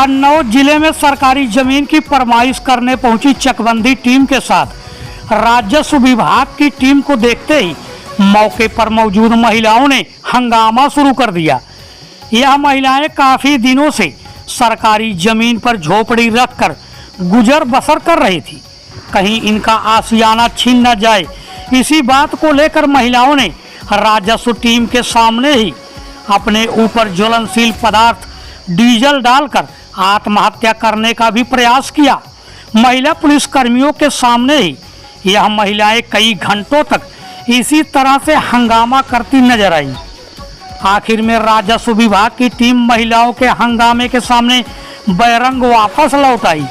कन्नौज जिले में सरकारी जमीन की फरमाइश करने पहुंची चकबंदी टीम के साथ राजस्व विभाग की टीम को देखते ही मौके पर मौजूद महिलाओं ने हंगामा शुरू कर दिया। यह महिलाएं काफी दिनों से सरकारी जमीन पर झोपड़ी रखकर गुजर बसर कर रही थी, कहीं इनका आशियाना छीन न जाए, इसी बात को लेकर महिलाओं ने राजस्व टीम के सामने ही अपने ऊपर ज्वलनशील पदार्थ डीजल डालकर आत्महत्या करने का भी प्रयास किया। महिला पुलिस कर्मियों के सामने ही यह महिलाएं कई घंटों तक इसी तरह से हंगामा करती नजर आई। आखिर में राजस्व विभाग की टीम महिलाओं के हंगामे के सामने बैरंग वापस लौट आई।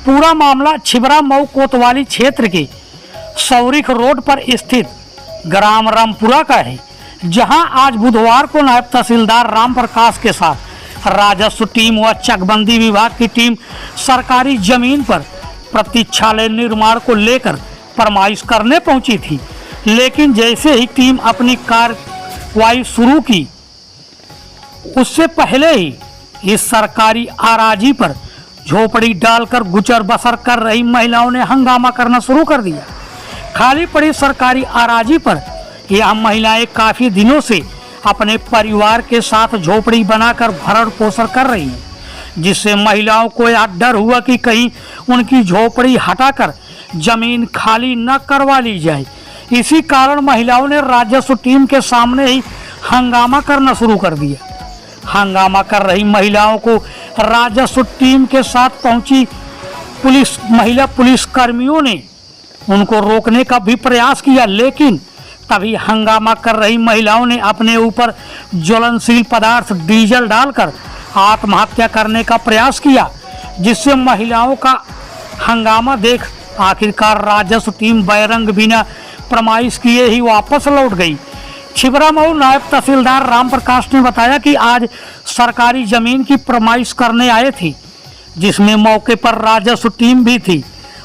पूरा मामला छिबरा मऊ कोतवाली क्षेत्र के सौरिख रोड पर स्थित ग्राम रामपुरा का है, जहां आज बुधवार को नायब तहसीलदार राम प्रकाश के साथ राजस्व टीम व चकबंदी विभाग की टीम सरकारी जमीन पर प्रतीक्षालय निर्माण को लेकर फरमाइश करने पहुंची थी। लेकिन जैसे ही टीम अपनी कार्रवाई शुरू की, उससे पहले ही इस सरकारी आराजी पर झोपड़ी डालकर गुजर बसर कर रही महिलाओं ने हंगामा करना शुरू कर दिया। खाली पड़ी सरकारी आराजी पर यह महिलाएं काफी दिनों से अपने परिवार के साथ झोपड़ी बनाकर भरण पोषण कर रही हैं, जिससे महिलाओं को यह डर हुआ कि कहीं उनकी झोपड़ी हटाकर जमीन खाली न करवा ली जाए। इसी कारण महिलाओं ने राजस्व टीम के सामने ही हंगामा करना शुरू कर दिया। हंगामा कर रही महिलाओं को राजस्व टीम के साथ पहुंची महिला पुलिस कर्मियों ने उनको रोकने का भी प्रयास किया, लेकिन तभी हंगामा कर रही महिलाओं ने अपने ऊपर ज्वलनशील पदार्थ डीजल डालकर आत्महत्या करने का प्रयास किया, जिससे महिलाओं का हंगामा देख आखिरकार राजस्व टीम बैरंग बिना फरमाइश किए ही वापस लौट गई। छिबरा मऊ नायब तहसीलदार राम प्रकाश ने बताया कि आज सरकारी जमीन की फरमाइश करने आए थे, जिसमें मौके पर राजस्व टीम भी थी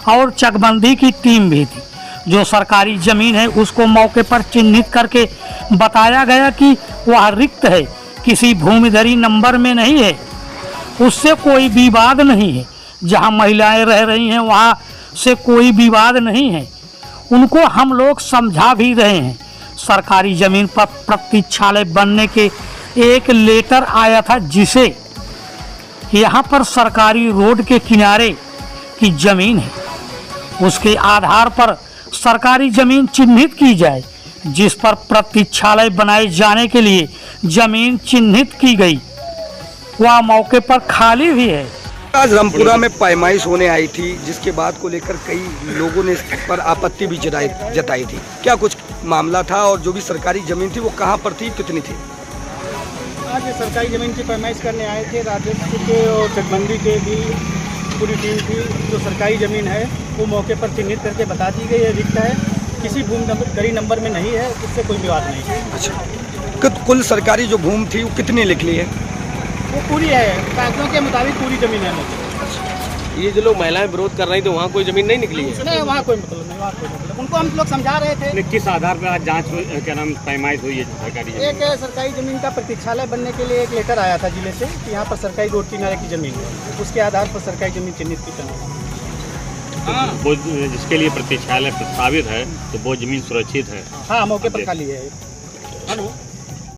और चकबंदी की टीम भी थी। जो सरकारी जमीन है उसको मौके पर चिन्हित करके बताया गया कि वह रिक्त है, किसी भूमिधरी नंबर में नहीं है, उससे कोई विवाद नहीं है। जहां महिलाएं रह रही हैं वहां से कोई विवाद नहीं है, उनको हम लोग समझा भी रहे हैं। सरकारी जमीन पर प्रतीक्षालय बनने के एक लेटर आया था, जिसे यहाँ पर सरकारी रोड के किनारे की जमीन है, उसके आधार पर सरकारी जमीन चिन्हित की जाए, जिस पर प्रतीक्षालय बनाए जाने के लिए जमीन चिन्हित की गई, वह मौके पर खाली भी है। आज रामपुरा में पैमाइश होने आई थी, जिसके बाद को लेकर कई लोगों ने इस पर आपत्ति भी जताई थी। क्या कुछ मामला था और जो भी सरकारी जमीन थी वो कहां पर थी, कितनी थी? आज सरकारी जमीन की पैमाइश करने आए थे, राजस्व के और चकबंदी के भी पूरी टीम थी। जो सरकारी ज़मीन है वो मौके पर चिन्हित करके बता दी गई है, रिक्त है, किसी भूमि नंबर में नहीं है, उससे कोई विवाद नहीं है। अच्छा, कुल सरकारी जो भूमि थी वो कितनी लिख ली है? वो पूरी है, कागजों के मुताबिक पूरी ज़मीन है। ये जो लोग महिलाएं विरोध कर रही थी वहाँ कोई ज़मीन नहीं निकली है? नहीं, वहाँ कोई मतलब नहीं, वहाँ कोई मतलब। उनको हम लोग समझा रहे थे। किस आधार पर आज जाँच क्या नाम पैमाइश हुई है सरकारी जमीन? एक सरकारी ज़मीन का प्रतीक्षालय बनने के लिए एक लेटर आया था जिले से कि यहाँ पर सरकारी रोड किनारे की ज़मीन है, उसके आधार पर सरकारी ज़मीन चिन्हित की जाए। वो जिसके लिए प्रतीक्षालय प्रस्तावित है तो वो ज़मीन सुरक्षित है? हाँ, मौके पर खाली है।